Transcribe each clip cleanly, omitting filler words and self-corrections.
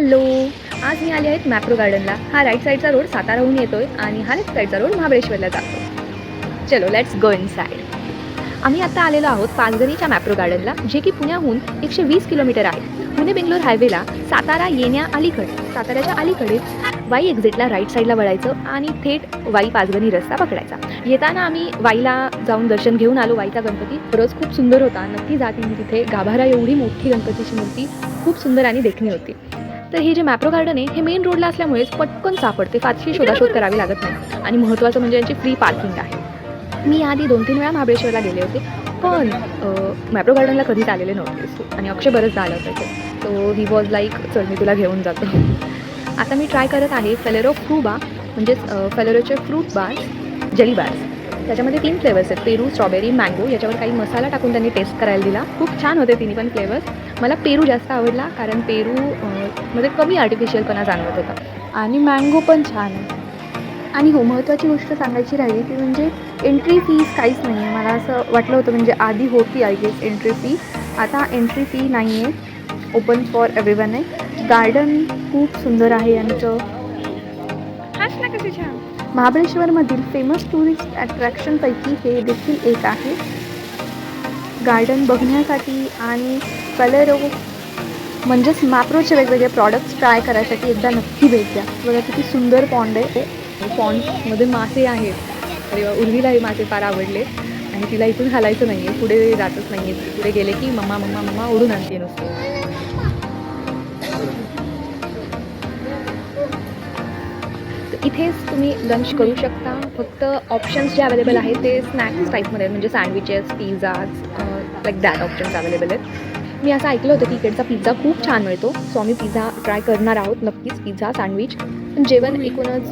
Hello, आज मी आले आहेत मॅप्रो गार्डनला. हा राईट साईडचा रोड साताराहून येतोय आणि हा लेफ्ट साईडचा रोड महाबळेश्वरला जातो. चलो लेट्स गो इनसाइड. आम्ही आता आलेलो आहोत पाचगणीच्या मॅप्रो गार्डनला, जे की पुण्याहून 120 किलोमीटर आहे. पुणे बेंगलोर हायवेला सातारा येण्या अलीकडे, साताऱ्याच्या अलीकडेच वाई एक्झिटला राईट साईडला वळायचं आणि थेट वाई पाचगणी रस्ता पकडायचा. येताना आम्ही वाईला जाऊन दर्शन घेऊन आलो. वाईचा गणपती खरंच खूप सुंदर होता. नक्की जा तुम्ही तिथे. गाभारा एवढी मोठी गणपतीची मूर्ती खूप सुंदर आणि देखणी होती. तर हे जे मॅप्रो गार्डन आहे हे मेन रोडला असल्यामुळेच पटकन सापडते, फारशी शोधाशोध करावी लागत नाही. आणि महत्त्वाचं म्हणजे यांची फ्री पार्किंग आहे. मी आधी 2-3 वेळा महाबळेश्वरला गेले होते, पण मॅप्रो गार्डनला कधीच आलेले नव्हते. आणि अक्षय बरंच झालं होतं ते. सो ही वॉज लाईक, चल मी तुला घेऊन जातो. आता मी ट्राय करत आहे फेलेरो फ्रूबा, म्हणजेच फेलेरोचे फ्रूट बार्स, जेली बार्स. त्याच्यामध्ये 3 फ्लेवर्स आहेत, पेरू, स्ट्रॉबेरी, मँगो. याच्यावर काही मसाला टाकून त्यांनी टेस्ट करायला दिला. खूप छान होते तिन्ही पण फ्लेवर्स. मला पेरू जास्त आवडला, कारण पेरू मध्ये कमी आर्टिफिशियलपणा जाणवत होता आणि मँगो पण छान आहे. आणि हो, महत्त्वाची गोष्ट सांगायची राहिली ती म्हणजे एंट्री फीस काहीच नाही आहे. मला असं वाटलं होतं, म्हणजे आधी होती आय गेस एंट्री फी, आता एंट्री फी नाही आहे, ओपन फॉर एव्हरीवन आहे. गार्डन खूप सुंदर आहे यांचं. हाच ना कसे छान. महाबळेश्वरमधील फेमस टुरिस्ट अट्रॅक्शनपैकी हे देखील एक आहे. गार्डन बघण्यासाठी आणि फेलेरो म्हणजेच मॅप्रोचे वेगवेगळे प्रॉडक्ट्स ट्राय करायसाठी एकदा नक्की भेट द्या. बघा किती सुंदर पॉन्ड आहे. पॉन्डमध्ये मासे आहेत. अरे वा, उर्वीला हे मासे फार आवडले आणि तिला इथून घालायचं नाही आहे, पुढे जातच नाही आहे. पुढे गेले की मम्मा मम्मा मम्मा ओढून आणते नुसते. इथेच तुम्ही लंच करू शकता. फक्त ऑप्शन्स जे अवेलेबल आहेत ते स्नॅक्स टाईपमध्ये आहेत, म्हणजे sandwiches, pizzas, like that options available आहेत. मी असं ऐकलं होतं की इकडचा पिझ्झा खूप छान मिळतो, सो आम्ही पिझ्झा ट्राय करणार आहोत नक्कीच. Pizza, sandwich. पण जेवण एकूणच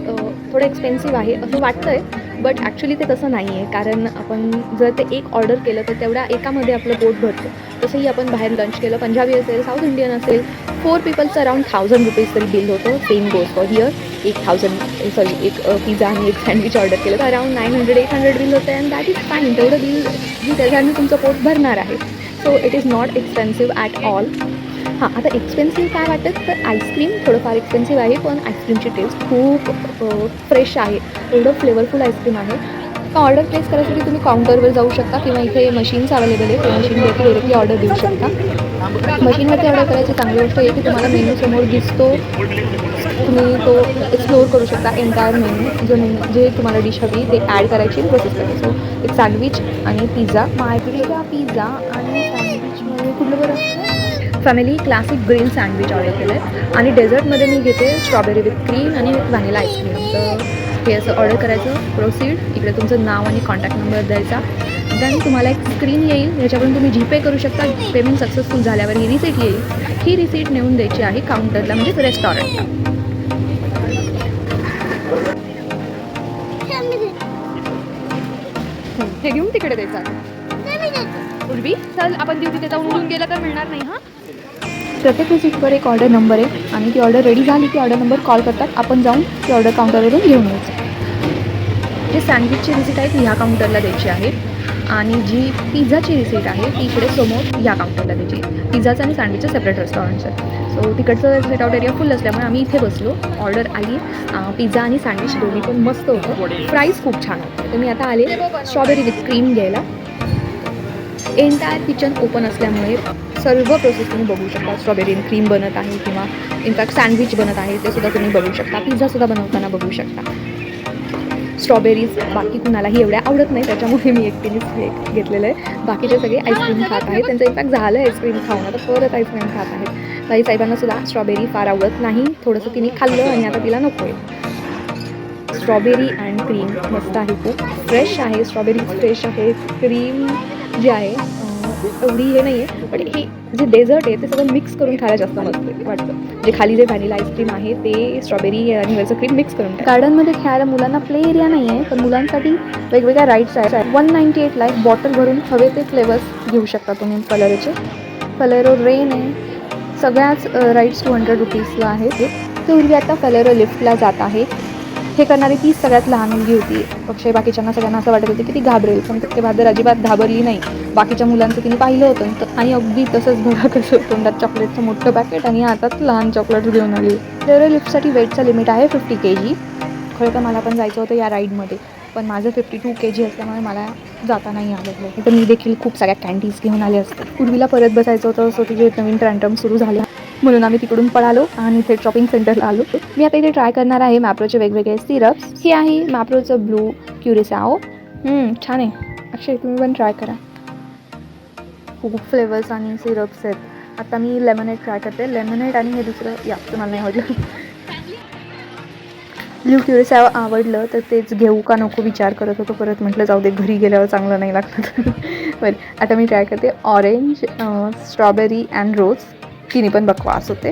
थोडं एक्सपेन्सिव्ह आहे असं वाटतं आहे, बट ॲक्च्युली ते तसं नाही आहे. कारण आपण जर ते एक ऑर्डर केलं तर तेवढ्या एकामध्ये आपलं पोट भरतं. तसंही आपण बाहेर लंच केलं, पंजाबी असेल, साऊथ इंडियन असेल, 4 पीपलचं अराउंड 1000 रुपीज तरी बिल होतं. Same goes for here. एक पिझ्झा आणि एक सँडविच ऑर्डर केलं तर अराउंड 900-800 बिल होतं, अँड दॅट इज फाईन. तेवढं बिल जी त्याच्याने तुमचं पोट भरणार आहे. So it is not expensive at all. हां, आता एक्सपेन्सिव्ह काय वाटत तर आईस्क्रीम थोडंफार एक्सपेन्सिव्ह आहे, पण आईस्क्रीमची टेस्ट खूप फ्रेश आहे. एवढं फ्लेवरफुल आईस्क्रीम आहे. तर ऑर्डर प्लेस करायसाठी तुम्ही काउंटरवर जाऊ शकता किंवा इथे मशीन्स अवेलेबल आहे. ते मशीनवरती डायरेक्टली ऑर्डर देऊ शकता. मशीनवरती ऑर्डर करायची चांगली गोष्ट आहे की तुम्हाला मेनू समोर दिसतो, तुम्ही तो एक्सप्लोअर करू शकता एंटायर मेनू. जे तुम्हाला डिश हवी ते ॲड करायची आणि प्रोसेस करायची. सो एक सँडविच आणि पिझ्झा. माझ्या पिझ्झा आणि सँडविचमध्ये कुठलं बरं, family classic grill sandwich order केलं आहे. आणि डेझर्टमध्ये मी घेते स्ट्रॉबेरी विथ क्रीम आणि विथ व्हॅनिला आईस्क्रीम. तर हे असं ऑर्डर करायचं. प्रोसीड. इकडे तुमचं नाव आणि कॉन्टॅक्ट नंबर द्यायचा. देन तुम्हाला एक स्क्रीन येईल, याच्यावरून तुम्ही जीपे करू शकता. पेमेंट सक्सेसफुल झाल्यावर ही रिसीट येईल. ही रिसीट नेऊन द्यायची आहे काउंटरला, म्हणजे रेस्टॉरंटला. हे घेऊन तिकडे द्यायचं. उर्वी चल, आपण देऊ तिथे जाऊन उडून गेलं तर मिळणार नाही. हां, प्रत्येक रिसीटवर एक ऑर्डर नंबर आहे आणि ती ऑर्डर रेडी झाली की ऑर्डर नंबर कॉल करतात. आपण जाऊन ती ऑर्डर काउंटरवरून घेऊन यायचं. जे सँडविचची रिसीट आहे ती ह्या काउंटरला द्यायची आहे आणि जी पिझ्झाची रिसीट आहे ती इकडे समोर ह्या काउंटरला द्यायची. पिझ्झाचं आणि सँडविचचं सेपरेट रेस्टॉरंटचं. सो तिकडचं सेट आउट एरिया फुल असल्यामुळे आम्ही इथे बसलो. ऑर्डर आली. पिझ्झा आणि सँडविच दोन्ही पण मस्त होतं. प्राईस खूप छान होतं. तर मी आता आले स्ट्रॉबेरी विथ क्रीम घ्यायला. एंटायर किचन ओपन असल्यामुळे सर्व प्रोसेस तुम्ही बघू शकता. स्ट्रॉबेरी आणि क्रीम बनत आहे किंवा इनफॅक्ट सँडविच बनत आहे ते सुद्धा तुम्ही बघू शकता. पिझ्झासुद्धा बनवताना बघू शकता. स्ट्रॉबेरीज बाकी कुणालाही एवढ्या आवडत नाही, त्याच्यामुळे मी एकटीनेच हे घेतलेलं आहे. बाकीचे सगळे आईस्क्रीम खात आहेत. त्यांचं इनफॅक्ट झालं आहे आईस्क्रीम खाऊन, आता परत आईस्क्रीम खात आहेत. ताई साहेबांनासुद्धा स्ट्रॉबेरी फार आवडत नाही. थोडंसं तिने खाल्लं आणि आता तिला नको आहे. स्ट्रॉबेरी अँड क्रीम मस्त आहे, खूप फ्रेश आहे. स्ट्रॉबेरी फ्रेश आहे. क्रीम जी आहे एवढी हे नाही आहे, पण हे जे डेझर्ट आहे ते सगळं मिक्स करून खायला जास्त मस्त वाटतं. जे खाली जे व्हॅनिला आईस्क्रीम आहे ते स्ट्रॉबेरी आणि वरचं क्रीम मिक्स करून. गार्डनमध्ये खेळायला मुलांना प्ले एरिया नाही आहे, पण मुलांसाठी वेगवेगळ्या राईड्स आहेत. 198ला एक बॉटल भरून हवे ते फ्लेवर्स घेऊ शकता तुम्ही फलेरोचे. फलेरो रेन आहे. सगळ्याच राईड्स 200 रुपीजला आहेत. तर उर्वी आता फलेरो लिफ्टला जात आहे. हे करणारी तीच सगळ्यात लहान मुलगी होती. अक्षय बाकीच्यांना सगळ्यांना असं वाटत होतं की ती घाबरेल, पण ते बहादर अजिबात घाबरली नाही. बाकीच्या मुलांचं तिने पाहिलं होतं आणि अगदी तसंच बघा कसं तोंडात चॉकलेटचं मोठं पॅकेट आणि हातात लहान चॉकलेट घेऊन आली. एवढं लिफ्टसाठी वेटचं लिमिट आहे 50 kg. खरं तर मला पण जायचं होतं या राईडमध्ये, पण माझं 52 kg असल्यामुळे मला जाता नाही आलं. तर मी देखील खूप सगळ्या कॅन्डीज घेऊन आले असते. पूर्वीला परत बसायचं होतं, सो तिचे नवीन ट्रँटम सुरू झाले म्हणून आम्ही तिकडून पळालो आणि इथे शॉपिंग सेंटरला आलो. मी आता इथे ट्राय करणार आहे मॅप्रोचे वेगवेगळे सिरप्स. हे आहे मॅप्रोचं ब्लू क्युरेसाओ. छान आहे. अक्षय तुम्ही पण ट्राय करा. खूप फ्लेवर्स आणि सिरप्स आहेत. आता मी लेमनेड ट्राय करते. लेमनेड आणि हे दुसरं तुम्हाला नाही आवडलं. ब्लू क्युरेसाओ आवडलं तर तेच घेऊ का नको विचार करत होतो. परत म्हटलं जाऊ दे, घरी गेल्यावर चांगलं नाही लागतं. बरं, आता मी ट्राय करते ऑरेंज, स्ट्रॉबेरी अँड रोज. तिने पण बकवास होते.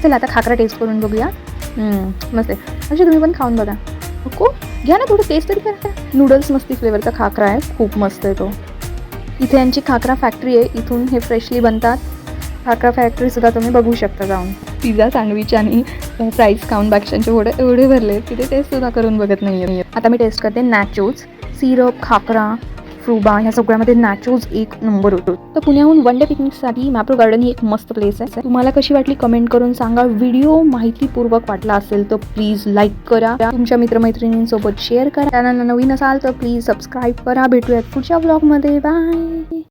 चला आता खाकरा टेस्ट करून बघूया. मस्त आहे. म्हणजे तुम्ही पण खाऊन बघा. नको घ्या ना, थोडं टेस्ट तरी करा. नूडल्स मस्ती फ्लेवरचा खाकरा आहे, खूप मस्त आहे तो. इथे यांची खाकरा फॅक्टरी आहे, इथून हे फ्रेशली बनतात. खाकरा फॅक्टरीसुद्धा तुम्ही बघू शकता जाऊन. पिझ्झा सँडविच आणि फ्राईज खाऊन बाकीच्यांचे एवढे भरले, तिथे टेस्टसुद्धा करून बघत नाही आहे. आता मी टेस्ट करते नॅचोज. सिरप, खाकरा, फ्रुबा ह्या सगळ्यामध्ये नॅचोज एक नंबर होतो. तर पुण्याहून वन डे पिकनिकसाठी मॅप्रो गार्डन ही एक मस्त प्लेस आहे. तुम्हाला कशी वाटली कमेंट करून सांगा. व्हिडिओ माहितीपूर्वक वाटला असेल तर प्लीज लाईक करा, तुमच्या मित्रमैत्रिणींसोबत शेअर करा. चॅनलला नवीन असाल तर प्लीज सबस्क्राईब करा. भेटूयात पुढच्या ब्लॉगमध्ये. बाय.